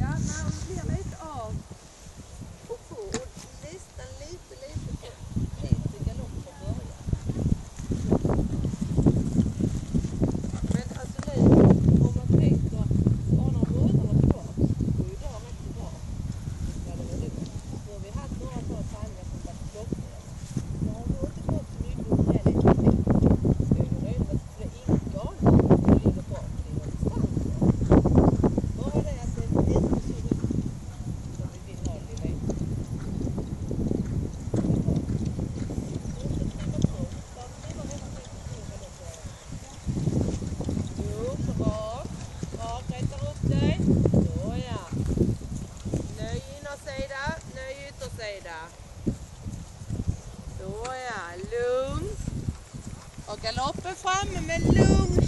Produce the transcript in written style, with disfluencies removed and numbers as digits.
Ja, när det blir lite av och få och nästan lite på het galopp från början. Men alltså nu, om man tänker några månader tillbaka, går ju det rätt bra. Nu har vi haft några par träningar som varit klockrena. Nu har vi inte fått så mycket upp med lite tid. Det är ju redan att det är ingen galning som ligger bak i någon distans. Bara det att det är inte så riktigt som vi vill ha det lite. Jo, så bra. Bra, rättar upp dig. Så ja. Ny innersida, ny yttersida. Så ja, lugnt. Och galoppen framme med lugn.